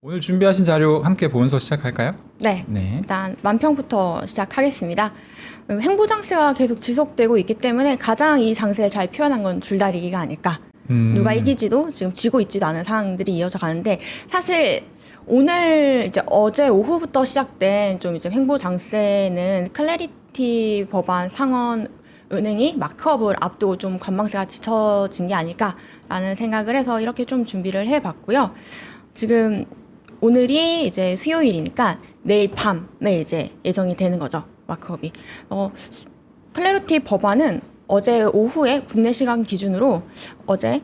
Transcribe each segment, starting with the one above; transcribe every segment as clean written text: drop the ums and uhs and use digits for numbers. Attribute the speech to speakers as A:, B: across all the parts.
A: 오늘 준비하신 자료 함께 보면서 시작할까요?
B: 네.
A: 네.
B: 일단 만평부터 시작하겠습니다. 횡보 장세가 계속 지속되고 있기 때문에 가장 이 장세를 잘 표현한 건 줄다리기가 아닐까. 누가 이기지도 지금 지고 있지도 않은 상황들이 이어져 가는데, 사실 오늘 이제 어제 오후부터 시작된 좀 이제 횡보 장세는 클래리티 법안 상원 은행이 마크업을 앞두고 좀 관망세가 지쳐진 게 아닐까라는 생각을 해서 이렇게 좀 준비를 해봤고요. 지금 오늘이 이제 수요일이니까 내일 밤에 이제 예정이 되는 거죠, 마크업이. 클래리티 법안은 어제 오후에 국내 시간 기준으로 어제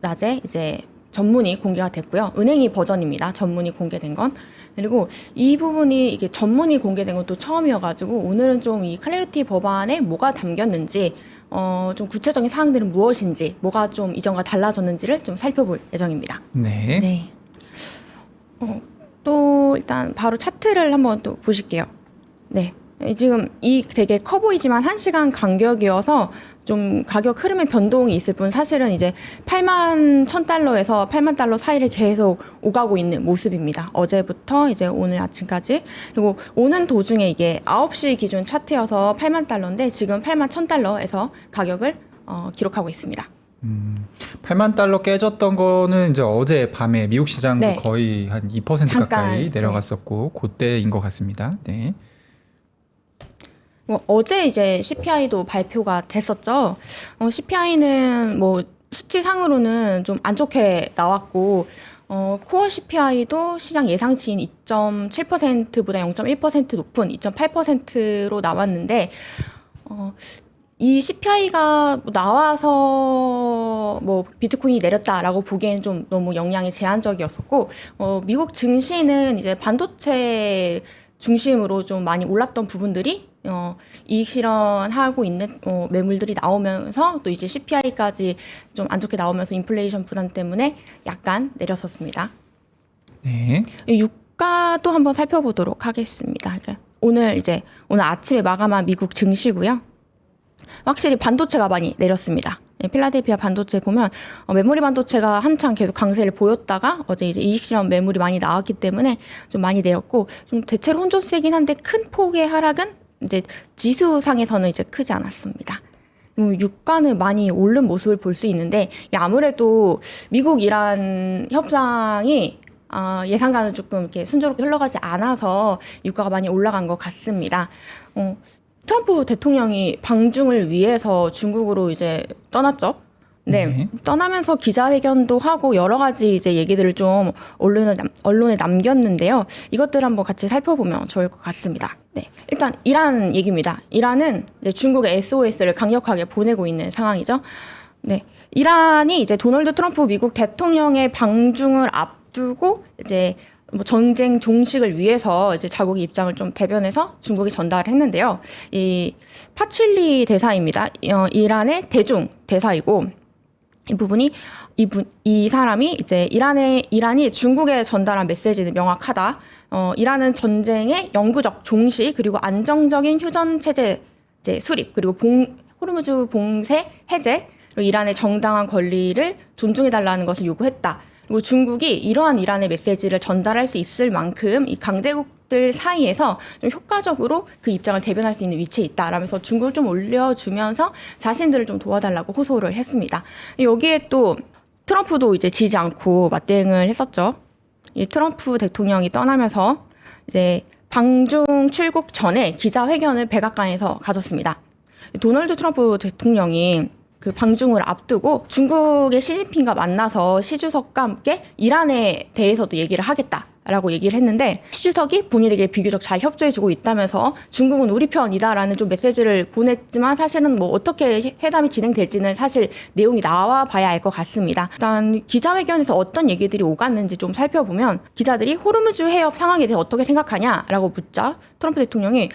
B: 낮에 이제 전문이 공개가 됐고요. 은행이 버전입니다. 전문이 공개된 건. 그리고 이 부분이 이게 전문이 공개된 건 또 처음이어가지고 오늘은 좀 이 클래리티 법안에 뭐가 담겼는지, 좀 구체적인 사항들은 무엇인지, 뭐가 좀 이전과 달라졌는지를 좀 살펴볼 예정입니다.
A: 네.
B: 네. 또 일단 바로 차트를 한번 또 보실게요. 네. 지금 이 되게 커 보이지만 1시간 간격이어서 좀 가격 흐름의 변동이 있을 뿐, 사실은 이제 81,000달러에서 8만 달러 사이를 계속 오가고 있는 모습입니다. 어제부터 이제 오늘 아침까지. 그리고 오는 도중에 이게 9시 기준 차트여서 8만 달러인데 지금 81,000달러에서 가격을 기록하고 있습니다.
A: 8만 달러 깨졌던 거는 이제 어제 밤에 미국 시장도
B: 네.
A: 거의 한 2%
B: 잠깐,
A: 가까이 내려갔었고, 그때인 것 같습니다. 네.
B: 어제 이제 CPI도 발표가 됐었죠. CPI는 뭐 수치상으로는 좀 안 좋게 나왔고, 코어 CPI도 시장 예상치인 2.7%보다 0.1% 높은 2.8%로 나왔는데, 이 CPI가 나와서 뭐 비트코인이 내렸다라고 보기엔 좀 너무 영향이 제한적이었었고, 미국 증시는 이제 반도체 중심으로 좀 많이 올랐던 부분들이 이익 실현하고 있는 매물들이 나오면서 또 이제 CPI까지 좀 안 좋게 나오면서 인플레이션 부담 때문에 약간 내렸었습니다.
A: 네.
B: 유가도 한번 살펴보도록 하겠습니다. 그러니까 오늘 아침에 마감한 미국 증시고요. 확실히 반도체가 많이 내렸습니다. 필라델피아 반도체 보면 메모리 반도체가 한창 계속 강세를 보였다가 어제 이제 이익 실현 매물이 많이 나왔기 때문에 좀 많이 내렸고, 좀 대체로 혼조세긴 한데 큰 폭의 하락은 이제 지수상에서는 이제 크지 않았습니다. 유가는 많이 오른 모습을 볼 수 있는데, 아무래도 미국 이란 협상이 예상과는 조금 이렇게 순조롭게 흘러가지 않아서 유가가 많이 올라간 것 같습니다. 트럼프 대통령이 방중을 위해서 중국으로 이제 떠났죠. 네. 떠나면서 기자회견도 하고 여러 가지 이제 얘기들을 좀 언론에 남겼는데요. 이것들을 한번 같이 살펴보면 좋을 것 같습니다. 네. 일단 이란 얘기입니다. 이란은 이제 중국의 SOS를 강력하게 보내고 있는 상황이죠. 네. 이란이 이제 도널드 트럼프 미국 대통령의 방중을 앞두고 이제 뭐 전쟁 종식을 위해서 이제 자국의 입장을 좀 대변해서 중국에 전달을 했는데요. 이 파칠리 대사입니다. 이란의 대중 대사이고, 이 사람이 이제 이란이 중국에 전달한 메시지는 명확하다. 이란은 전쟁의 영구적 종식, 그리고 안정적인 휴전 체제 이제 수립, 그리고 호르무즈 봉쇄 해제, 그리고 이란의 정당한 권리를 존중해 달라는 것을 요구했다. 그리고 중국이 이러한 이란의 메시지를 전달할 수 있을 만큼 이 강대국들 사이에서 좀 효과적으로 그 입장을 대변할 수 있는 위치에 있다라면서 중국을 좀 올려주면서 자신들을 좀 도와달라고 호소를 했습니다. 여기에 또 트럼프도 이제 지지 않고 맞대응을 했었죠. 이 트럼프 대통령이 떠나면서 이제 방중 출국 전에 기자회견을 백악관에서 가졌습니다. 도널드 트럼프 대통령이 그 방중을 앞두고 중국의 시진핑과 만나서 시 주석과 함께 이란에 대해서도 얘기를 하겠다라고 얘기를 했는데, 시 주석이 본인에게 비교적 잘 협조해주고 있다면서 중국은 우리 편이다라는 좀 메시지를 보냈지만, 사실은 뭐 어떻게 회담이 진행될지는 사실 내용이 나와 봐야 알 것 같습니다. 일단 기자회견에서 어떤 얘기들이 오갔는지 좀 살펴보면, 기자들이 호르무즈 해협 상황에 대해 어떻게 생각하냐라고 묻자 트럼프 대통령이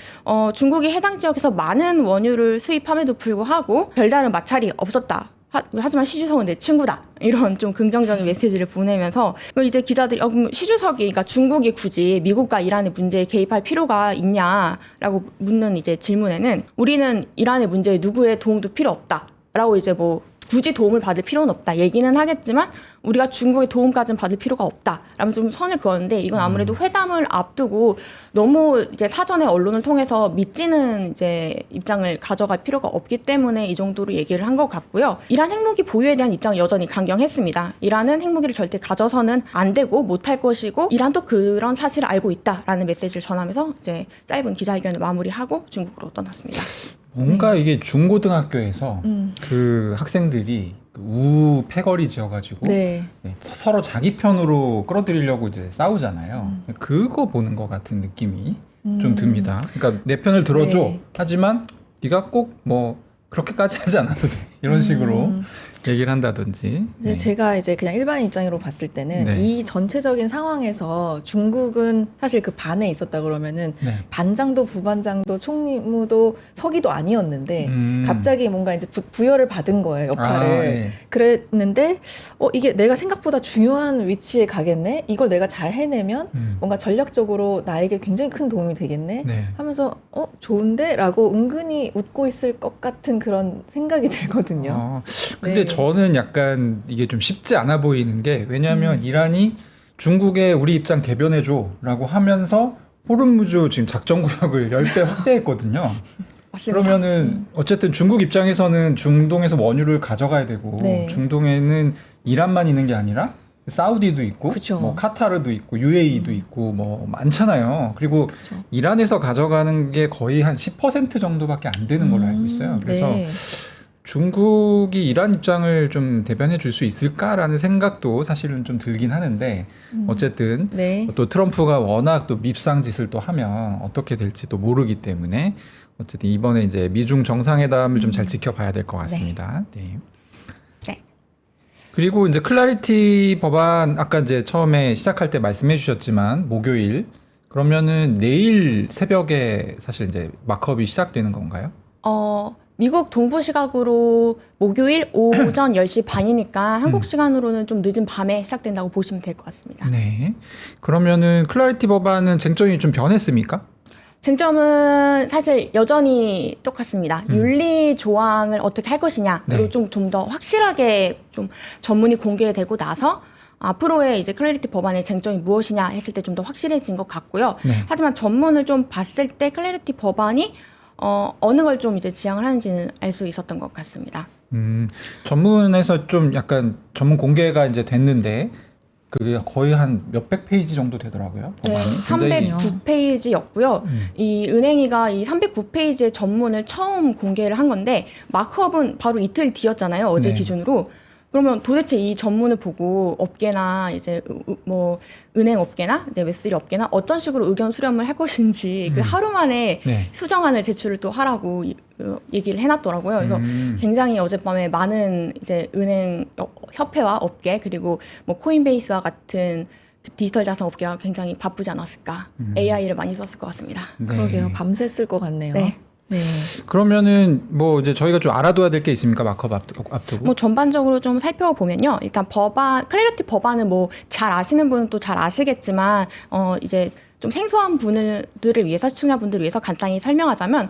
B: 중국이 해당 지역에서 많은 원유를 수입함에도 불구하고 별다른 마찰이 없었다. 하지만 시 주석은 내 친구다. 이런 좀 긍정적인 메시지를 보내면서, 이제 기자들이 그럼 시 주석이, 그러니까 중국이 굳이 미국과 이란의 문제에 개입할 필요가 있냐라고 묻는 이제 질문에는, 우리는 이란의 문제에 누구의 도움도 필요 없다라고 이제 뭐 굳이 도움을 받을 필요는 없다 얘기는 하겠지만 우리가 중국의 도움까지는 받을 필요가 없다 라면서 좀 선을 그었는데 이건 아무래도 회담을 앞두고 너무 이제 사전에 언론을 통해서 믿지는 이제 입장을 가져갈 필요가 없기 때문에 이 정도로 얘기를 한 것 같고요. 이란 핵무기 보유에 대한 입장은 여전히 강경했습니다. 이란은 핵무기를 절대 가져서는 안 되고 못할 것이고 이란도 그런 사실을 알고 있다라는 메시지를 전하면서 이제 짧은 기자회견을 마무리하고 중국으로 떠났습니다.
A: 뭔가 이게 중고등학교에서 그 학생들이 우 패거리 지어가지고
C: 네.
A: 서로 자기 편으로 끌어들이려고 이제 싸우잖아요. 그거 보는 것 같은 느낌이 좀 듭니다. 그러니까 내 편을 들어줘.
C: 네.
A: 하지만 네가 꼭 뭐 그렇게까지 하지 않아도 돼. 이런 식으로 얘기를 한다든지.
C: 네. 제가 이제 그냥 일반 입장으로 봤을 때는
A: 네.
C: 이 전체적인 상황에서 중국은 사실 그 반에 있었다 그러면은
A: 네.
C: 반장도 부반장도 총리무도 서기도 아니었는데 갑자기 뭔가 이제 부여를 받은 거예요, 역할을.
A: 예.
C: 그랬는데 이게 내가 생각보다 중요한 위치에 가겠네? 이걸 내가 잘 해내면 뭔가 전략적으로 나에게 굉장히 큰 도움이 되겠네?
A: 네.
C: 하면서 좋은데? 라고 은근히 웃고 있을 것 같은 그런 생각이 들거든요.
A: 근데
C: 네.
A: 저는 약간 이게 좀 쉽지 않아 보이는 게 왜냐하면 이란이 중국에 우리 입장 대변해줘라고 하면서 호르무즈 지금 작전구역을 10배 확대했거든요.
B: 맞습니다.
A: 그러면은 어쨌든 중국 입장에서는 중동에서 원유를 가져가야 되고
C: 네.
A: 중동에는 이란만 있는 게 아니라 사우디도 있고
C: 그쵸.
A: 뭐 카타르도 있고 UAE도 있고 뭐 많잖아요. 그리고
C: 그쵸.
A: 이란에서 가져가는 게 거의 한 10% 정도밖에 안 되는 걸로 알고 있어요. 그래서
C: 네.
A: 중국이 이란 입장을 좀 대변해 줄 수 있을까라는 생각도 사실은 좀 들긴 하는데 어쨌든
C: 네.
A: 또 트럼프가 워낙 또 밉상 짓을 또 하면 어떻게 될지 또 모르기 때문에 어쨌든 이번에 이제 미중 정상회담을 좀 잘 지켜봐야 될 것 같습니다. 네.
B: 네.
A: 그리고 이제 클래리티 법안 아까 이제 처음에 시작할 때 말씀해 주셨지만 목요일 그러면은 내일 새벽에 사실 이제 마크업이 시작되는 건가요?
B: 미국 동부 시각으로 목요일 오전 10시 반이니까 한국 시간으로는 좀 늦은 밤에 시작된다고 보시면 될 것 같습니다.
A: 네. 그러면은 클래리티 법안은 쟁점이 좀 변했습니까?
B: 쟁점은 사실 여전히 똑같습니다. 윤리 조항을 어떻게 할 것이냐, 그리고
A: 네.
B: 좀 더 확실하게 좀 전문이 공개되고 나서 앞으로의 이제 클래리티 법안의 쟁점이 무엇이냐 했을 때 좀 더 확실해진 것 같고요.
A: 네.
B: 하지만 전문을 좀 봤을 때 클래리티 법안이 어느 걸 좀 이제 지향을 하는지는 알 수 있었던 것 같습니다.
A: 전문에서 좀 약간 전문 공개가 이제 됐는데 그게 거의 한 몇백 페이지 정도 되더라고요.
B: 네,
A: 법안이. 굉장히
B: 309페이지였고요. 이 은행이가 이 309페이지의 전문을 처음 공개를 한 건데 마크업은 바로 이틀 뒤였잖아요. 어제
A: 네.
B: 기준으로. 그러면 도대체 이 전문을 보고 업계나 이제 뭐 은행 업계나 이제 웹3 업계나 어떤 식으로 의견 수렴을 할 것인지 그 하루 만에
A: 네.
B: 수정안을 제출을 또 하라고 얘기를 해놨더라고요. 그래서 굉장히 어젯밤에 많은 이제 은행 협회와 업계 그리고 뭐 코인베이스와 같은 디지털 자산 업계가 굉장히 바쁘지 않았을까. AI를 많이 썼을 것 같습니다.
A: 네.
C: 그러게요. 밤새 쓸 것 같네요.
B: 네.
C: 네.
A: 그러면은 뭐 이제 저희가 좀 알아둬야 될 게 있습니까? 마크업 앞두고.
B: 뭐 전반적으로 좀 살펴보면요. 일단 클래리티 법안은 뭐 잘 아시는 분은 또 잘 아시겠지만 이제 좀 생소한 분들을 위해서 시청자분들을 위해서 간단히 설명하자면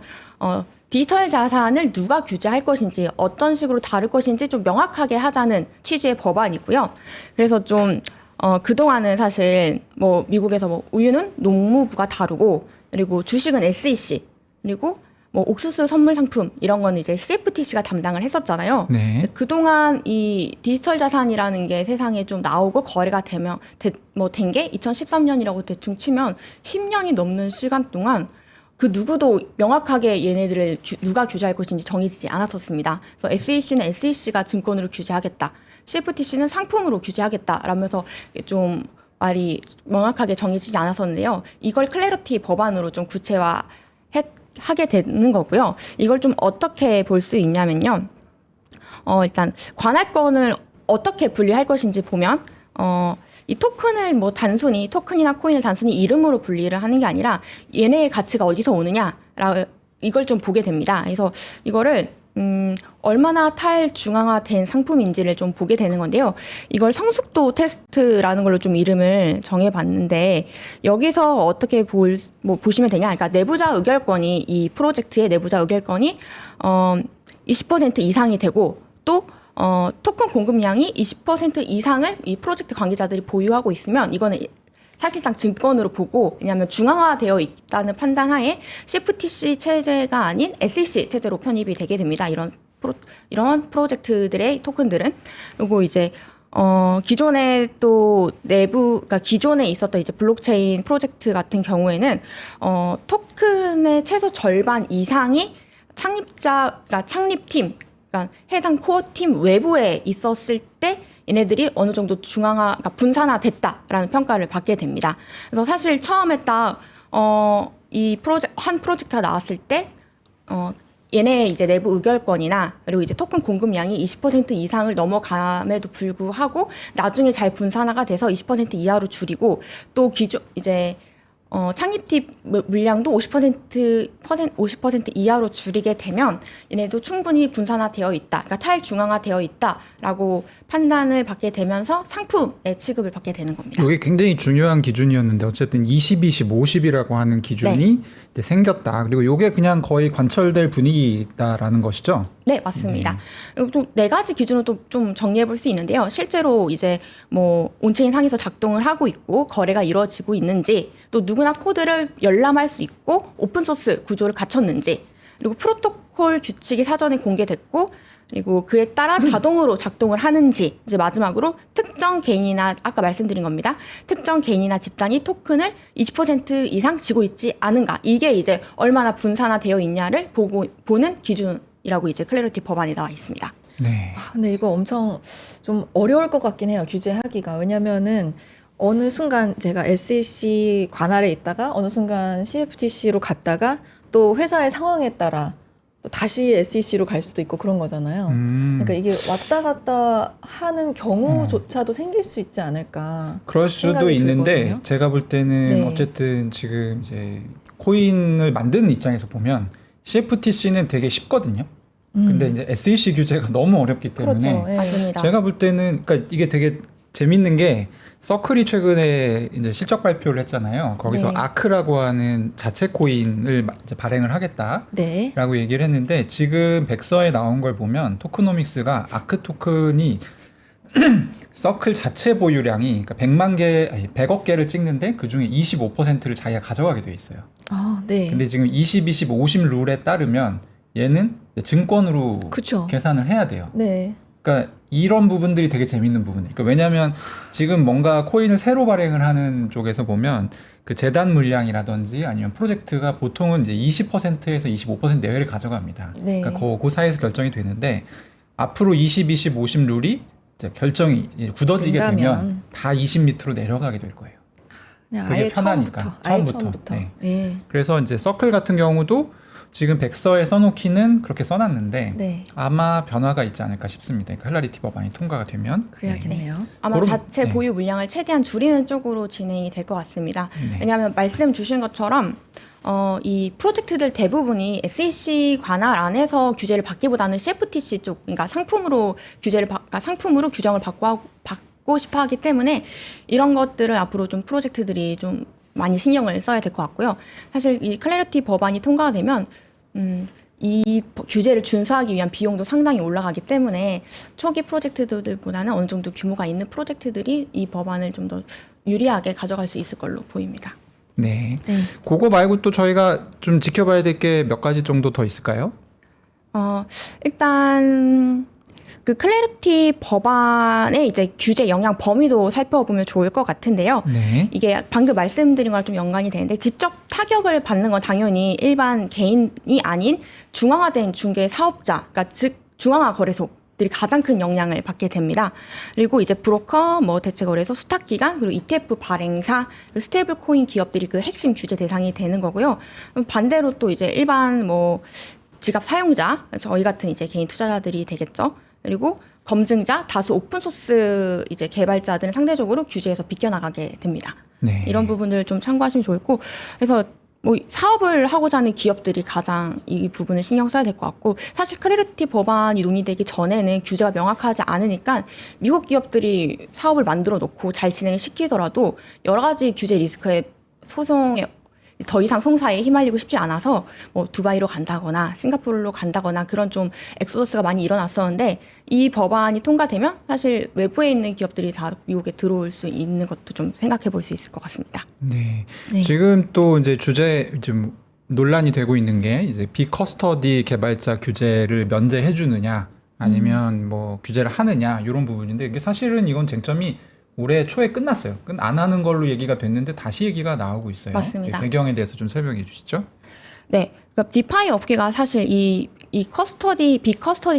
B: 디지털 자산을 누가 규제할 것인지 어떤 식으로 다룰 것인지 좀 명확하게 하자는 취지의 법안이고요. 그래서 좀 그동안은 사실 뭐 미국에서 뭐 우유는 농무부가 다루고 그리고 주식은 SEC 그리고 뭐 옥수수 선물 상품 이런 거는 이제 CFTC가 담당을 했었잖아요.
A: 네.
B: 그동안 이 디지털 자산이라는 게 세상에 좀 나오고 거래가 된 게 2013년이라고 대충 치면 10년이 넘는 시간 동안 그 누구도 명확하게 얘네들을 누가 규제할 것인지 정해지지 않았었습니다. 그래서 SEC는 SEC가 증권으로 규제하겠다. CFTC는 상품으로 규제하겠다라면서 좀 말이 명확하게 정해지지 않았었는데요. 이걸 클래리티 법안으로 좀 하게 되는 거고요. 이걸 좀 어떻게 볼 수 있냐면요. 일단 관할권을 어떻게 분리할 것인지 보면 이 토큰을 뭐 단순히 토큰이나 코인을 단순히 이름으로 분리를 하는 게 아니라 얘네의 가치가 어디서 오느냐 이걸 좀 보게 됩니다. 그래서 이거를 얼마나 탈중앙화된 상품인지를 좀 보게 되는 건데요. 이걸 성숙도 테스트라는 걸로 좀 이름을 정해봤는데 여기서 어떻게 보시면 되냐? 그러니까 내부자 의결권이 이 프로젝트의 내부자 의결권이 20% 이상이 되고 또 토큰 공급량이 20% 이상을 이 프로젝트 관계자들이 보유하고 있으면 이거는 사실상 증권으로 보고, 왜냐하면 중앙화되어 있다는 판단하에 CFTC 체제가 아닌 SEC 체제로 편입이 되게 됩니다. 이런 프로젝트들의 토큰들은. 그리고 이제 기존에 또 그러니까 기존에 있었던 이제 블록체인 프로젝트 같은 경우에는 토큰의 최소 절반 이상이 그러니까 창립팀, 그러니까 해당 코어 팀 외부에 있었을 때 얘네들이 어느 정도 그러니까 분산화됐다라는 평가를 받게 됩니다. 그래서 사실 처음에 딱 이 한 프로젝트가 나왔을 때 얘네 이제 내부 의결권이나 그리고 이제 토큰 공급량이 20% 이상을 넘어감에도 불구하고 나중에 잘 분산화가 돼서 20% 이하로 줄이고, 또 기존 이제 창립팀 물량도 50% 이하로 줄이게 되면 얘네도 충분히 분산화되어 있다, 그러니까 탈중앙화되어 있다라고 판단을 받게 되면서 상품의 취급을 받게 되는 겁니다.
A: 이게 굉장히 중요한 기준이었는데 어쨌든 20, 20, 50이라고 하는 기준이 이제 생겼다. 그리고 이게 그냥 거의 관철될 분위기다라는 것이죠.
B: 네, 맞습니다. 그리고 또 네 가지 기준으로 또 좀 정리해 볼 수 있는데요. 실제로 이제 뭐 온체인 상에서 작동을 하고 있고 거래가 이루어지고 있는지, 또 누구나 코드를 열람할 수 있고 오픈소스 구조를 갖췄는지, 그리고 프로토콜 규칙이 사전에 공개됐고, 그리고 그에 따라 자동으로 작동을 하는지, 이제 마지막으로 특정 개인이나 아까 말씀드린 겁니다. 특정 개인이나 집단이 토큰을 20% 이상 지고 있지 않은가. 이게 이제 얼마나 분산화되어 있냐를 보는 기준이라고 이제 클래리티 법안에 나와 있습니다.
A: 네.
C: 근데 이거 엄청 좀 어려울 것 같긴 해요. 규제하기가. 왜냐면은 어느 순간 제가 SEC 관할에 있다가 어느 순간 CFTC로 갔다가 또 회사의 상황에 따라 또 다시 SEC로 갈 수도 있고 그런 거잖아요. 그러니까 이게 왔다 갔다 하는 경우조차도 생길 수 있지 않을까.
A: 그럴 수도
C: 생각이
A: 있는데
C: 들거든요.
A: 제가 볼 때는
C: 네.
A: 어쨌든 지금 이제 코인을 만드는 입장에서 보면 CFTC는 되게 쉽거든요. 근데 이제 SEC 규제가 너무 어렵기 때문에
C: 그렇죠. 예.
B: 맞습니다.
A: 제가 볼 때는 그러니까 이게 되게 재밌는 게 서클이 최근에 이제 실적 발표를 했잖아요. 거기서
C: 네.
A: 아크라고 하는 자체 코인을 이제 발행을 하겠다라고
C: 네.
A: 얘기를 했는데, 지금 백서에 나온 걸 보면 토크노믹스가 아크 토큰이 서클 자체 보유량이 그러니까 100억 개를 찍는데 그 중에 25%를 자기가 가져가게 돼 있어요.
C: 아, 네.
A: 근데 지금 20, 20, 50 룰에 따르면 얘는 증권으로
C: 그쵸.
A: 계산을 해야 돼요.
C: 네.
A: 그러니까 이런 부분들이 되게 재밌는 부분이에요. 그러니까 왜냐하면 지금 뭔가 코인을 새로 발행을 하는 쪽에서 보면 그 재단 물량이라든지 아니면 프로젝트가 보통은 이제 20%에서 25% 내외를 가져갑니다.
C: 네.
A: 그러니까 그 사이에서 결정이 되는데, 앞으로 20, 20, 50 룰이 이제 결정이 이제 굳어지게 되면
C: 된다면.
A: 다 20 밑으로 내려가게 될 거예요.
C: 그냥
A: 그게
C: 아예
A: 편하니까. 처음부터. 네.
C: 네.
A: 그래서 이제 서클 같은 경우도 지금 백서에 써놓기는 그렇게 써놨는데
C: 네.
A: 아마 변화가 있지 않을까 싶습니다. 그러니까 클래리티 법안이 통과가 되면.
C: 그래야겠네요.
B: 아마
A: 그럼-
B: 자체
A: 네.
B: 보유 물량을 최대한 줄이는 쪽으로 진행이 될 것 같습니다.
A: 네.
B: 왜냐하면 말씀 주신 것처럼 이 프로젝트들 대부분이 SEC 관할 안에서 규제를 받기보다는 CFTC 쪽, 그러니까 상품으로 규정을 받고 싶어 하기 때문에 이런 것들을 앞으로 좀 프로젝트들이 좀 많이 신경을 써야 될 것 같고요. 사실 이 클래리티 법안이 통과가 되면 이 규제를 준수하기 위한 비용도 상당히 올라가기 때문에 초기 프로젝트들보다는 어느 정도 규모가 있는 프로젝트들이 이 법안을 좀 더 유리하게 가져갈 수 있을 걸로 보입니다.
A: 네.
C: 네.
A: 그거 말고 또 저희가 좀 지켜봐야 될 게 몇 가지 정도 더 있을까요?
B: 일단 그 클래리티 법안의 이제 규제 영향 범위도 살펴보면 좋을 것 같은데요.
A: 네.
B: 이게 방금 말씀드린 거랑 좀 연관이 되는데, 직접 타격을 받는 건 당연히 일반 개인이 아닌 중앙화된 중개 사업자, 그러니까 즉 중앙화 거래소들이 가장 큰 영향을 받게 됩니다. 그리고 이제 브로커, 뭐 대체 거래소, 수탁 기관, 그리고 ETF 발행사, 스테이블 코인 기업들이 그 핵심 규제 대상이 되는 거고요. 반대로 또 이제 일반 뭐 지갑 사용자, 저희 같은 이제 개인 투자자들이 되겠죠. 그리고 검증자, 다수 오픈소스 이제 개발자들은 상대적으로 규제에서 비껴나가게 됩니다.
A: 네.
B: 이런 부분을 좀 참고하시면 좋을 고, 그래서 뭐 사업을 하고자 하는 기업들이 가장 이 부분을 신경 써야 될 것 같고, 사실 클래리티 법안이 논의되기 전에는 규제가 명확하지 않으니까 미국 기업들이 사업을 만들어 놓고 잘 진행을 시키더라도 여러 가지 규제 리스크에 소송에 더 이상 송사에 휘말리고 싶지 않아서 뭐 두바이로 간다거나 싱가포르로 간다거나 그런 좀 엑소더스가 많이 일어났었는데 이 법안이 통과되면 사실 외부에 있는 기업들이 다 미국에 들어올 수 있는 것도 좀 생각해 볼 수 있을 것 같습니다.
A: 네.
C: 네.
A: 지금 또 이제 주제 좀 논란이 되고 있는 게 이제 비커스터디 개발자 규제를 면제해 주느냐 아니면 뭐 규제를 하느냐 이런 부분인데 이게 사실은 이건 쟁점이 올해 초에 끝났어요. 안 하는 걸로 얘기가 됐는데 다시 얘기가 나오고 있어요.
B: 맞습니다.
A: 이 배경에 대해서 좀 설명해 주시죠.
B: 네, 그러니까 디파이 업계가 사실 이 비커스터디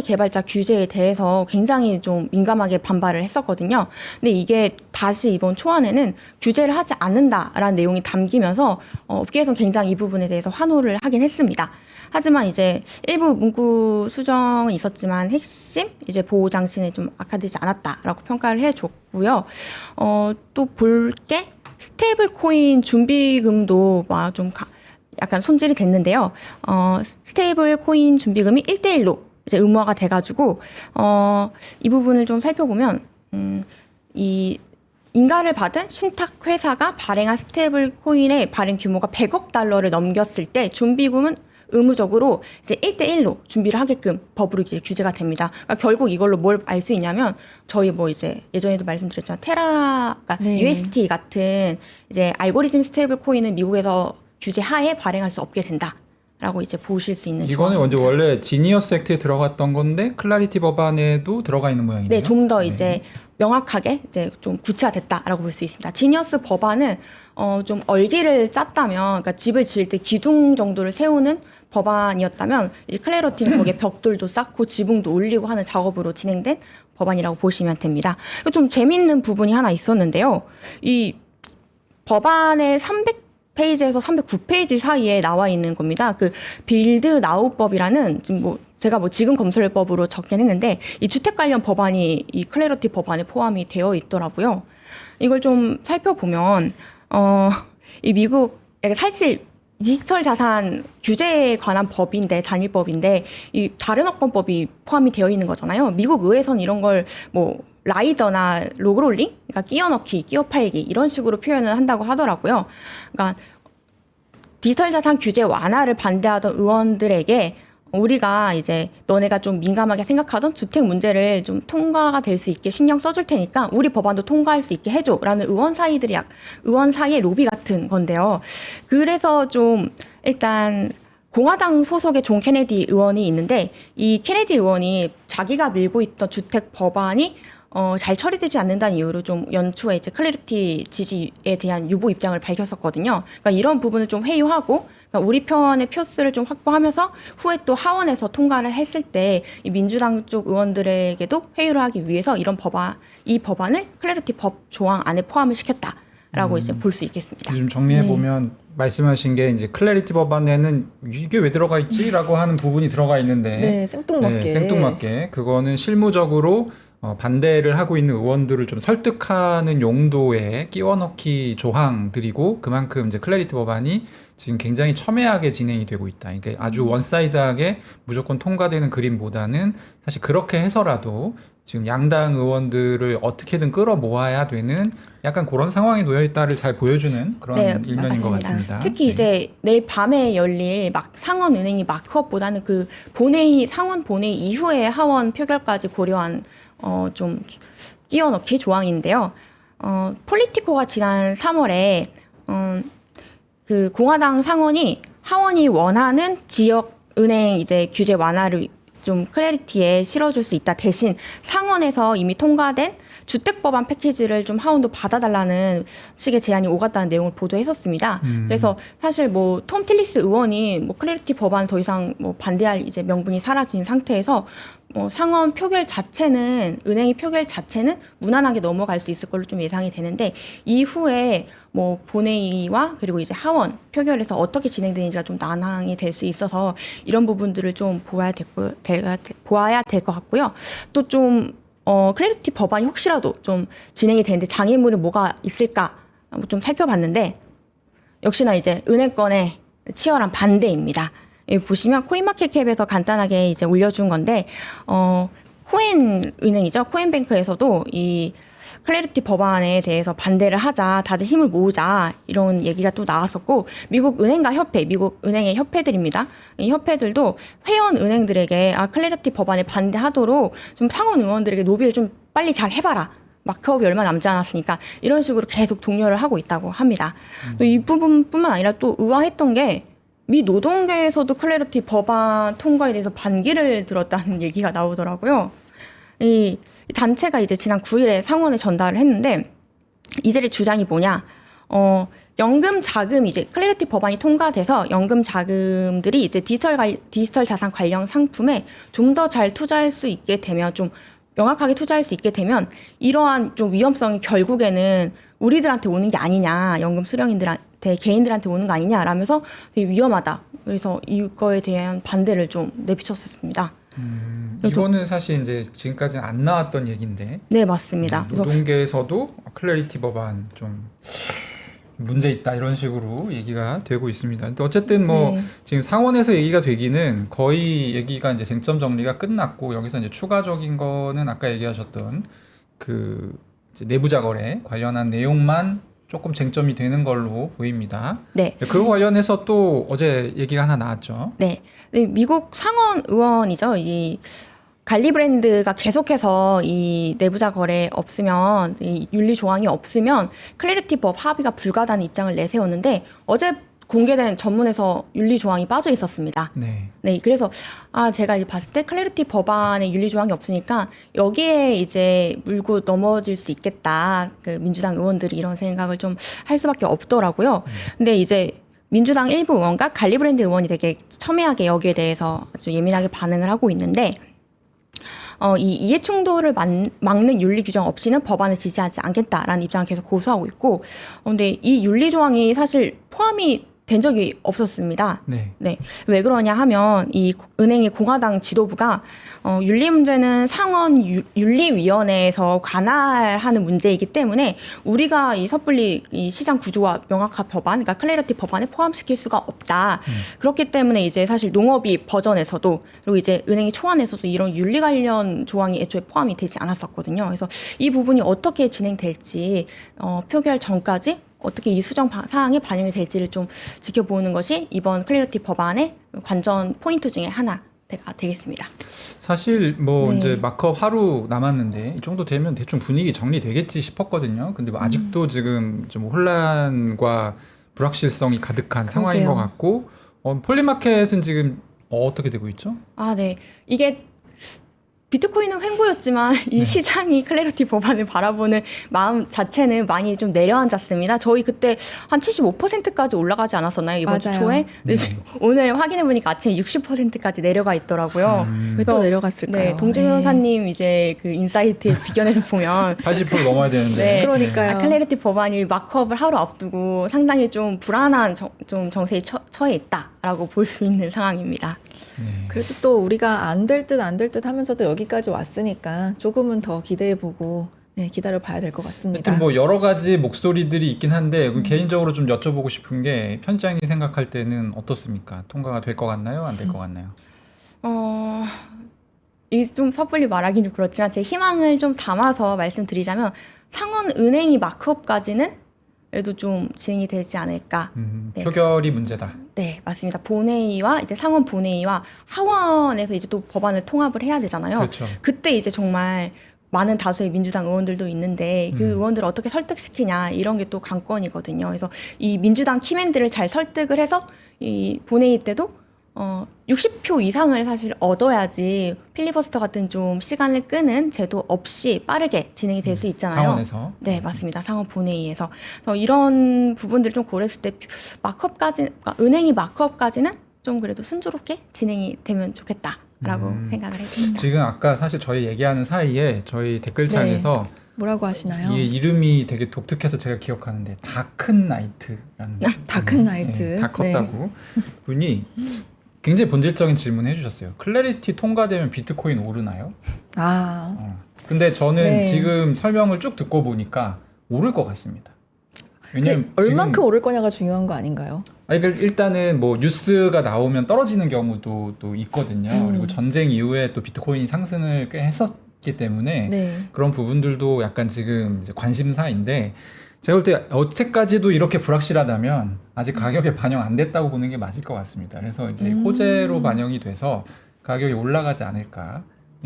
B: 개발자 규제에 대해서 굉장히 좀 민감하게 반발을 했었거든요. 근데 이게 다시 이번 초안에는 규제를 하지 않는다라는 내용이 담기면서 업계에서는 굉장히 이 부분에 대해서 환호를 하긴 했습니다. 하지만 이제 일부 문구 수정은 있었지만 핵심 이제 보호 장치는 좀 악화되지 않았다라고 평가를 해줬고요. 또 볼 게 스테이블 코인 준비금도 막 좀 약간 손질이 됐는데요. 스테이블 코인 준비금이 1대1로 이제 의무화가 돼가지고, 이 부분을 좀 살펴보면, 이 인가를 받은 신탁 회사가 발행한 스테이블 코인의 발행 규모가 100억 달러를 넘겼을 때 준비금은 의무적으로 이제 1대1로 준비를 하게끔 법으로 이제 규제가 됩니다. 그러니까 결국 이걸로 뭘 알 수 있냐면 저희 뭐 이제 예전에도 말씀드렸지만 테라가
C: 네.
B: UST 같은 이제 알고리즘 스테이블 코인은 미국에서 규제 하에 발행할 수 없게 된다라고 이제 보실 수 있는
A: 이거는 먼저
B: 조항입니다.
A: 원래 지니어스 액트에 들어갔던 건데 클라리티 법안에도 들어가 있는 모양이네요.
B: 네, 좀 더 이제 명확하게 이제 좀 구체화됐다라고 볼 수 있습니다. 지니어스 법안은 좀 얼기를 짰다면, 그러니까 집을 지을 때 기둥 정도를 세우는 법안이었다면, 이 클래러티는 거기에 벽돌도 쌓고 지붕도 올리고 하는 작업으로 진행된 법안이라고 보시면 됩니다. 그리고 좀 재밌는 부분이 하나 있었는데요. 이 법안의 300페이지에서 309페이지 사이에 나와 있는 겁니다. 그 빌드 나우법이라는 제가 지금 검설법으로 적긴 했는데 이 주택 관련 법안이 이 클래러티 법안에 포함이 되어 있더라고요. 이걸 좀 살펴보면 이 미국 사실 디지털 자산 규제에 관한 법인데 단일법인데 이 다른 업권법이 포함이 되어 있는 거잖아요. 미국 의회선 이런 걸 뭐 라이더나 로그롤링, 그러니까 끼워 넣기, 끼워 팔기 이런 식으로 표현을 한다고 하더라고요. 그러니까 디지털 자산 규제 완화를 반대하던 의원들에게 우리가 이제 너네가 좀 민감하게 생각하던 주택 문제를 좀 통과가 될 수 있게 신경 써줄 테니까 우리 법안도 통과할 수 있게 해줘라는 의원 사이의 로비 같은 건데요. 그래서 좀 일단 공화당 소속의 존 케네디 의원이 있는데 이 케네디 의원이 자기가 밀고 있던 주택 법안이 잘 처리되지 않는다는 이유로 좀 연초에 이제 클래리티 지지에 대한 유보 입장을 밝혔었거든요. 그러니까 이런 부분을 좀 회유하고, 그러니까 우리 편의 표수를 좀 확보하면서 후에 또 하원에서 통과를 했을 때 이 민주당 쪽 의원들에게도 회유를 하기 위해서 이 법안을 클래리티 법 조항 안에 포함을 시켰다라고 이제 볼 수 있겠습니다.
A: 좀 정리해 보면 말씀하신 게 이제 클래리티 법안에는 이게 왜 들어가 있지라고 하는 부분이 들어가 있는데
C: 네, 생뚱맞게.
A: 네, 생뚱맞게 그거는 실무적으로 반대를 하고 있는 의원들을 좀 설득하는 용도의 끼워넣기 조항들이고 그만큼 이제 클래리티 법안이 지금 굉장히 첨예하게 진행이 되고 있다. 그러니까 아주 원사이드하게 무조건 통과되는 그림보다는 사실 그렇게 해서라도 지금 양당 의원들을 어떻게든 끌어모아야 되는 약간 그런 상황에 놓여 있다를 잘 보여주는 그런 일면인
B: 맞습니다.
A: 것 같습니다.
B: 특히
A: 네.
B: 이제 내일 밤에 열릴 상원은행이 마크업보다는 그 상원 본회의 이후에 하원 표결까지 고려한 좀 끼워넣기 조항인데요. 폴리티코가 지난 3월에 그 공화당 상원이 하원이 원하는 지역 은행 이제 규제 완화를 좀 클래리티에 실어줄 수 있다. 대신 상원에서 이미 통과된 주택법안 패키지를 좀 하원도 받아달라는 식의 제안이 오갔다는 내용을 보도했었습니다. 그래서 사실 뭐 톰 틸리스 의원이 뭐 클래리티 법안 더 이상 뭐 반대할 이제 명분이 사라진 상태에서 상원 표결 자체는 은행의 표결 자체는 무난하게 넘어갈 수 있을 걸로 좀 예상이 되는데 이후에 뭐 본회의와 그리고 이제 하원 표결에서 어떻게 진행되는지가 좀 난항이 될 수 있어서 이런 부분들을 좀 보아야 될 것 같고요. 또 좀 클래리티 법안이 혹시라도 좀 진행이 되는데 장애물이 뭐가 있을까 좀 살펴봤는데 역시나 이제 은행권의 치열한 반대입니다. 여기 보시면 코인마켓캡에서 간단하게 이제 올려준 건데 코인 은행이죠. 코인뱅크에서도 이 클래리티 법안에 대해서 반대를 하자, 다들 힘을 모으자 이런 얘기가 또 나왔었고 미국 은행가 협회, 미국 은행의 협회들입니다. 이 협회들도 회원 은행들에게 클래리티 법안에 반대하도록 좀 상원 의원들에게 로비를 좀 빨리 잘 해봐라. 마크업이 얼마 남지 않았으니까 이런 식으로 계속 독려를 하고 있다고 합니다. 또 이 부분뿐만 아니라 또 의아했던 게 미 노동계에서도 클래리티 법안 통과에 대해서 반기를 들었다는 얘기가 나오더라고요. 이 단체가 이제 지난 9일에 상원에 전달을 했는데 이들의 주장이 뭐냐? 연금 자금 이제 클래리티 법안이 통과돼서 연금 자금들이 이제 디지털 자산 관련 상품에 좀 더 잘 투자할 수 있게 되면 좀 명확하게 투자할 수 있게 되면 이러한 좀 위험성이 결국에는 우리들한테 오는 게 아니냐, 연금 수령인들한테 개인들한테 오는 거 아니냐라면서 되게 위험하다. 그래서 이거에 대한 반대를 좀 내비쳤습니다.
A: 이거는 사실 이제 지금까지는 안 나왔던 얘기인데.
B: 네, 맞습니다. 그래서
A: 노동계에서도 클래리티 법안 좀 문제 있다 이런 식으로 얘기가 되고 있습니다. 근데 어쨌든 뭐
C: 네.
A: 지금 상원에서 얘기가 되기는 거의 얘기가 이제 쟁점 정리가 끝났고 여기서 이제 추가적인 거는 아까 얘기하셨던 그 이제 내부자 거래 관련한 내용만 조금 쟁점이 되는 걸로 보입니다.
B: 네.
A: 그거 관련해서 또 어제 얘기가 하나 나왔죠.
B: 네. 미국 상원 의원이죠. 이 갈리브랜드가 계속해서 이 내부자 거래 없으면 이 윤리 조항이 없으면 클래리티법 합의가 불가하다는 입장을 내세웠는데 어제 공개된 전문에서 윤리 조항이 빠져 있었습니다.
A: 네.
B: 네, 그래서 제가 이제 봤을 때 클래리티 법안에 윤리 조항이 없으니까 여기에 이제 물고 넘어질 수 있겠다. 그 민주당 의원들이 이런 생각을 좀 할 수밖에 없더라고요. 근데 이제 민주당 일부 의원과 갈리브랜드 의원이 되게 첨예하게 여기에 대해서 아주 예민하게 반응을 하고 있는데 이 이해 충돌을 막는 윤리 규정 없이는 법안을 지지하지 않겠다라는 입장을 계속 고수하고 있고, 근데 이 윤리 조항이 사실 포함이 된 적이 없었습니다.
A: 네.
B: 네. 왜 그러냐 하면 이 은행의 공화당 지도부가 윤리 문제는 상원 윤리위원회에서 관할하는 문제이기 때문에 우리가 이 섣불리 이 시장 구조와 명확한 법안, 그러니까 클래리티 법안에 포함시킬 수가 없다. 그렇기 때문에 이제 사실 농업이 버전에서도 그리고 이제 은행의 초안에서도 이런 윤리 관련 조항이 애초에 포함이 되지 않았었거든요. 그래서 이 부분이 어떻게 진행될지 표결 전까지 어떻게 이 수정 사항에 반영이 될지를 좀 지켜보는 것이 이번 클래리티 법안의 관전 포인트 중에 하나가 되겠습니다.
A: 사실 뭐
C: 네.
A: 이제 마크업 하루 남았는데 이 정도 되면 대충 분위기 정리되겠지 싶었거든요. 근데 뭐 아직도 지금 좀 혼란과 불확실성이 가득한 상황인 것 같고 폴리마켓은 지금 어떻게 되고 있죠?
B: 네. 이게 비트코인은 횡보였지만 이
A: 네.
B: 시장이 클래리티 법안을 바라보는 마음 자체는 많이 좀 내려앉았습니다. 저희 그때 한 75%까지 올라가지 않았었나요? 이번 주
C: 맞아요.
B: 초에? 근데 오늘 확인해보니까 아침에 60%까지 내려가 있더라고요.
C: 왜 또 내려갔을까요?
B: 네, 동준 변호사님 이제 그 인사이트에 비견해서 보면
A: 80% 넘어야 되는데.
B: 네.
C: 그러니까요.
B: 클래리티 법안이 마크업을 하루 앞두고 상당히 좀 불안한 좀 정세에 처해 있다라고 볼 수 있는 상황입니다.
A: 네.
C: 그래도 또 우리가 안 될 듯 안 될 듯 하면서도 여기까지 왔으니까 조금은 더 기대해보고 기다려 봐야 될 것 같습니다.
A: 하여튼 뭐 여러 가지 목소리들이 있긴 한데 개인적으로 좀 여쭤보고 싶은 게 편집장이 생각할 때는 어떻습니까? 통과가 될 것 같나요? 안 될 것 같나요?
B: 이 좀 섣불리 말하기는 그렇지만 제 희망을 좀 담아서 말씀드리자면 상원 은행이 마크업까지는 그래도 좀 진행이 되지 않을까. 네.
A: 표결이 문제다.
B: 네, 맞습니다. 본회의와 이제 상원 본회의와 하원에서 이제 또 법안을 통합을 해야 되잖아요.
A: 그렇죠.
B: 그때 이제 정말 많은 다수의 민주당 의원들도 있는데 그 의원들을 어떻게 설득시키냐 이런 게 또 관건이거든요. 그래서 이 민주당 키맨들을 잘 설득을 해서 이 본회의 때도 60표 이상을 사실 얻어야지 필리버스터 같은 좀 시간을 끄는 제도 없이 빠르게 진행이 될 수 있잖아요.
A: 상원에서.
B: 네, 맞습니다. 상원 본회의에서. 그래서 이런 부분들을 좀 고려했을 때 그러니까 은행이 마크업까지는 좀 그래도 순조롭게 진행이 되면 좋겠다라고 생각을 했습니다.
A: 지금 아까 사실 저희 얘기하는 사이에 저희 댓글창에서
C: 뭐라고 하시나요?
A: 이 이름이 되게 독특해서 제가 기억하는데 다큰나이트라는
C: 다큰나이트.
A: 다 컸다고 분이 굉장히 본질적인 질문을 해주셨어요. 클래리티 통과되면 비트코인 오르나요? 근데 저는
C: 네.
A: 지금 설명을 쭉 듣고 보니까 오를 것 같습니다. 왜냐면
C: 얼만큼 오를 거냐가 중요한 거 아닌가요?
A: 그러니까 일단은 뭐 뉴스가 나오면 떨어지는 경우도 또 있거든요. 그리고 전쟁 이후에 또 비트코인이 상승을 꽤 있기 때문에
C: 네.
A: 그런 부분들도 약간 지금 이제 관심사인데 제가 볼 때 여태까지도 이렇게 불확실하다면 아직 가격에 반영 안 됐다고 보는 게 맞을 것 같습니다. 그래서 이제 호재로 반영이 돼서 가격이 올라가지 않을까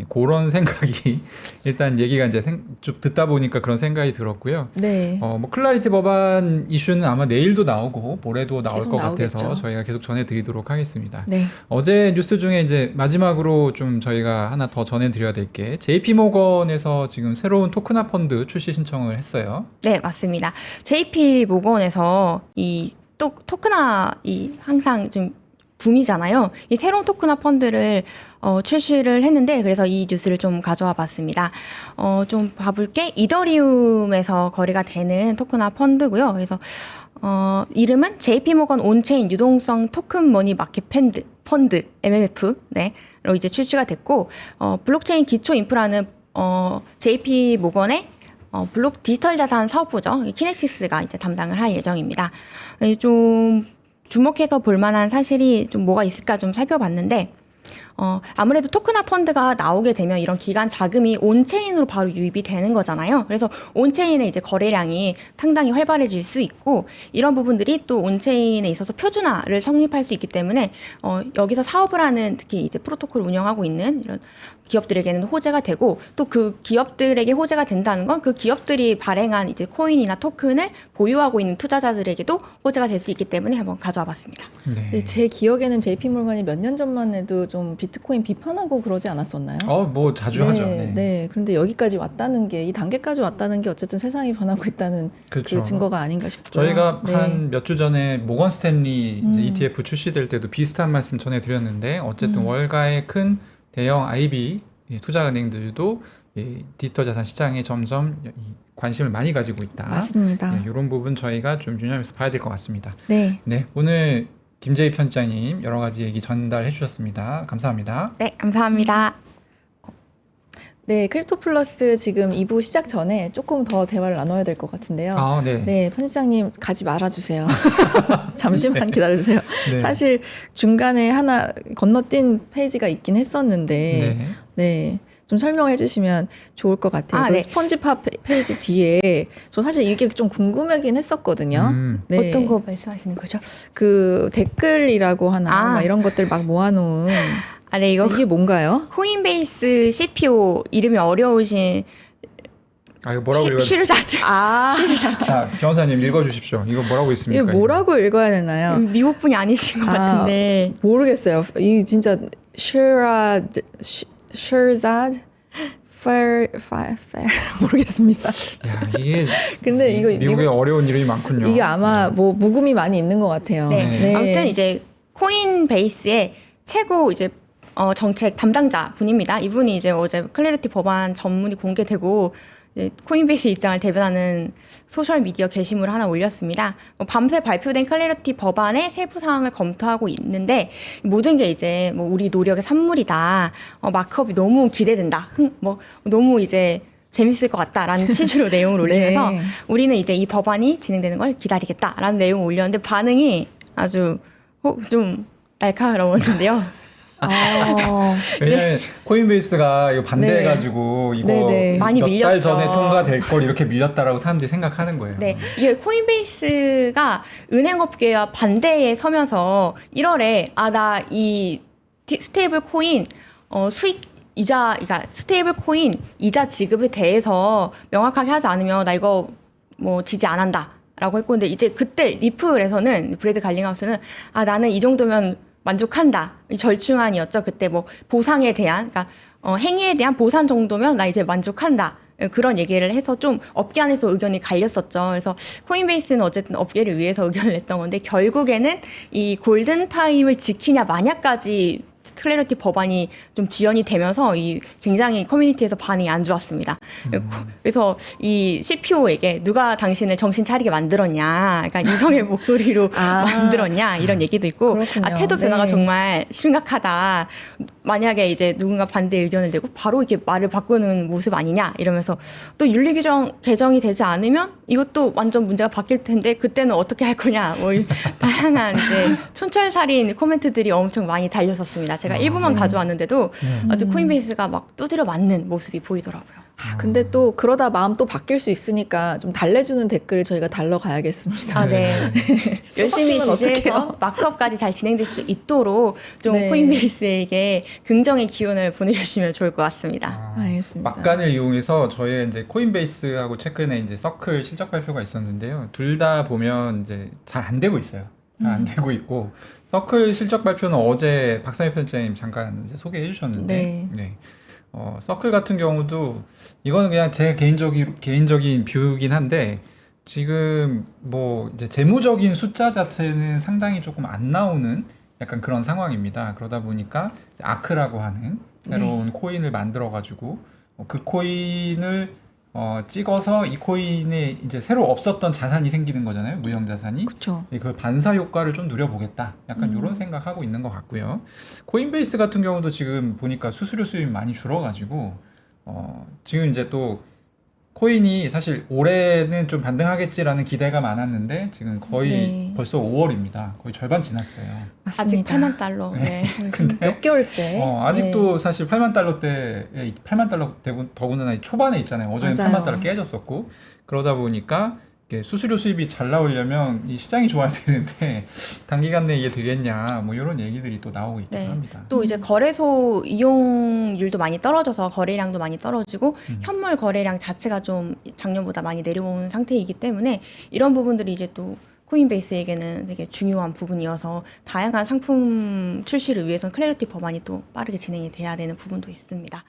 A: 그런 생각이 일단 얘기가 이제 쭉 듣다 보니까 그런 생각이 들었고요.
C: 네.
A: 뭐 클라리티 법안 이슈는 아마 내일도 나오고 모레도 나올
C: 계속
A: 것
C: 나오겠죠.
A: 같아서 저희가 계속 전해드리도록 하겠습니다.
C: 네.
A: 어제 뉴스 중에 이제 마지막으로 좀 저희가 하나 더 전해드려야 될 게 JP 모건에서 지금 새로운 토크나 펀드 출시 신청을 했어요.
B: 네, 맞습니다. JP 모건에서 이 토크나 항상 좀 붐이잖아요. 이 새로운 토크나 펀드를 출시를 했는데 그래서 이 뉴스를 좀 가져와 봤습니다. 좀 봐볼게. 이더리움에서 거래가 되는 토크나 펀드고요. 그래서 이름은 JP모건 온체인 유동성 토큰 머니 마켓 펀드 MMF 로 이제 출시가 됐고 블록체인 기초 인프라는 JP모건의 블록 디지털 자산 사업부죠. 키넥시스가 이제 담당을 할 예정입니다. 좀 주목해서 볼 만한 사실이 좀 뭐가 있을까 좀 살펴봤는데, 아무래도 토크나 펀드가 나오게 되면 이런 기간 자금이 온체인으로 바로 유입이 되는 거잖아요. 그래서 온체인의 이제 거래량이 상당히 활발해질 수 있고, 이런 부분들이 또 온체인에 있어서 표준화를 성립할 수 있기 때문에, 여기서 사업을 하는 특히 이제 프로토콜을 운영하고 있는 이런 기업들에게는 호재가 되고, 또 그 기업들에게 호재가 된다는 건 그 기업들이 발행한 이제 코인이나 토큰을 보유하고 있는 투자자들에게도 호재가 될 수 있기 때문에 한번 가져와 봤습니다.
A: 네.
C: 네, 제 기억에는 JP모건이 몇 년 전만 해도 좀 비트코인 비판하고 그러지 않았었나요?
A: 뭐 자주 하죠. 네.
C: 네. 그런데 여기까지 왔다는 게, 이 단계까지 왔다는 게 어쨌든 세상이 변하고 있다는
A: 그렇죠.
C: 그 증거가 아닌가 싶고요.
A: 저희가
C: 네.
A: 한 몇 주 전에 모건 스탠리 이제 ETF 출시될 때도 비슷한 말씀 전해드렸는데 어쨌든 월가의 큰 대형 IB 투자은행들도 이 디지털 자산 시장에 점점 관심을 많이 가지고 있다.
C: 맞습니다.
A: 이런 부분 저희가 좀 유념해서 봐야 될 것 같습니다.
C: 네.
A: 네, 오늘 김재희 편집장님 여러 가지 얘기 전달해 주셨습니다. 감사합니다.
B: 네, 감사합니다.
C: 네, 크립토 플러스 지금 2부 시작 전에 조금 더 대화를 나눠야 될 것 같은데요.
A: 네.
C: 네, 편집장님 가지 말아주세요. 잠시만 기다려주세요.
A: 네.
C: 사실 중간에 하나 건너뛴 페이지가 있긴 했었는데,
A: 네.
C: 네. 좀 설명을 해주시면 좋을 것 같아요. 그
B: 네.
C: 스펀지팝 페이지 뒤에 저 사실 이게 좀 궁금하긴 했었거든요. 네.
B: 어떤 거 말씀하시는 거죠?
C: 그 댓글이라고 하나 막 이런 것들 막 모아놓은
B: 네,
C: 이게 뭔가요?
B: 코인베이스 CPO 이름이 어려우신
A: 이거 뭐라고 읽어야
B: 슈르자트.
A: 자, 변호사님 읽어주십시오. 이거 뭐라고 있습니까?
C: 이게 뭐라고 읽어야 되나요?
B: 미국 분이 아니신 것 같은데.
C: 모르겠어요. 이 진짜 슈르자드 모르겠습니다.
A: 야, 이게
C: 근데 이거
A: 미국에 어려운 이름이 많군요.
C: 이게 아마 뭐 묵음이 많이 있는 것 같아요.
B: 네. 아무튼 이제 코인베이스의 최고 이제 정책 담당자 분입니다. 이분이 이제 어제 클래리티 법안 전문이 공개되고 이제 코인베이스 입장을 대변하는 소셜 미디어 게시물을 하나 올렸습니다. 밤새 발표된 클래리티 법안의 세부 사항을 검토하고 있는데 모든 게 이제 뭐 우리 노력의 산물이다. 마크업이 너무 기대된다. 너무 이제 재밌을 것 같다라는 취지로 내용을 올리면서
C: 네.
B: 우리는 이제 이 법안이 진행되는 걸 기다리겠다라는 내용을 올렸는데 반응이 아주 좀 날카로웠는데요.
A: 왜냐면 코인베이스가 이거 반대해가지고 이거
B: 많이
A: 몇 달
B: 밀렸죠.
A: 전에 통과될 걸 이렇게 밀렸다라고 사람들이 생각하는 거예요.
B: 네, 이게 코인베이스가 은행업계와 반대에 서면서 1월에 나 이 스테이블 코인 수익 이자, 그러니까 스테이블 코인 이자 지급에 대해서 명확하게 하지 않으면 나 이거 뭐 지지 안 한다라고 했고, 근데 이제 그때 리플에서는 브래드 갈링하우스는 나는 이 정도면 만족한다. 절충안이었죠. 그때 뭐 보상에 대한, 그러니까 행위에 대한 보상 정도면 나 이제 만족한다. 그런 얘기를 해서 좀 업계 안에서 의견이 갈렸었죠. 그래서 코인베이스는 어쨌든 업계를 위해서 의견을 냈던 건데 결국에는 이 골든타임을 지키냐 마냐까지 클래리티 법안이 좀 지연이 되면서 이 굉장히 커뮤니티에서 반응이 안 좋았습니다. 그래서 이 CPO에게 누가 당신을 정신 차리게 만들었냐, 그러니까 이성의 목소리로 만들었냐 이런 얘기도 있고,
C: 그렇군요.
B: 태도 변화가
C: 네.
B: 정말 심각하다. 만약에 이제 누군가 반대 의견을 내고 바로 이렇게 말을 바꾸는 모습 아니냐 이러면서 또 윤리 규정 개정이 되지 않으면 이것도 완전 문제가 바뀔 텐데 그때는 어떻게 할 거냐, 뭐 다양한 이제 촌철살인 코멘트들이 엄청 많이 달렸었습니다. 제가 일부만
C: 네.
B: 가져왔는데도
A: 네.
B: 아주 코인베이스가 막 두드려 맞는 모습이 보이더라고요.
C: 근데 또 그러다 마음 또 바뀔 수 있으니까 좀 달래주는 댓글을 저희가 달러 가야겠습니다.
B: 아, 네. 열심히
C: 빡치면
B: 지지해서
C: 어떡해요?
B: 마크업까지 잘 진행될 수 있도록 좀
C: 네.
B: 코인베이스에게 긍정의 기운을 보내주시면 좋을 것 같습니다.
C: 알겠습니다.
A: 막간을 이용해서 저희 이제 코인베이스하고 최근에 이제 서클 실적 발표가 있었는데요. 둘 다 보면 이제 잘 안 되고 있어요. 잘 안 되고 있고 서클 실적 발표는 어제 박상희 편집장님 잠깐 이제 소개해 주셨는데,
C: 네.
A: 서클 같은 경우도 이거는 그냥 제 개인적인 뷰긴 한데 지금 뭐 이제 재무적인 숫자 자체는 상당히 조금 안 나오는 약간 그런 상황입니다. 그러다 보니까 이제 아크라고 하는 새로운 코인을 만들어 가지고 그 코인을 찍어서 이 코인에 이제 새로 없었던 자산이 생기는 거잖아요. 무형 자산이.
C: 그렇죠.
A: 그 반사 효과를 좀 누려보겠다. 약간 이런 생각하고 있는 것 같고요. 코인베이스 같은 경우도 지금 보니까 수수료 수입이 많이 줄어가지고 지금 이제 또 코인이 사실 올해는 좀 반등하겠지라는 기대가 많았는데 지금 거의
C: 네.
A: 벌써 5월입니다. 거의 절반 지났어요.
B: 아직 8만 달러. 네.
C: 지금 몇 개월째.
A: 아직도
C: 네.
A: 사실 8만 달러대에 8만 달러 더군다나 이 초반에 있잖아요. 어제는
C: 맞아요.
A: 8만 달러 깨졌었고 그러다 보니까 이게 수수료 수입이 잘 나오려면 이 시장이 좋아야 되는데 단기간 내에 이게 되겠냐 뭐 이런 얘기들이 또 나오고 있긴
B: 네.
A: 합니다.
B: 또 이제 거래소 이용률도 많이 떨어져서 거래량도 많이 떨어지고 현물 거래량 자체가 좀 작년보다 많이 내려온 상태이기 때문에 이런 부분들이 이제 또 코인베이스에게는 되게 중요한 부분이어서 다양한 상품 출시를 위해서 클래리티 법안이 또 빠르게 진행이 돼야 되는 부분도 있습니다.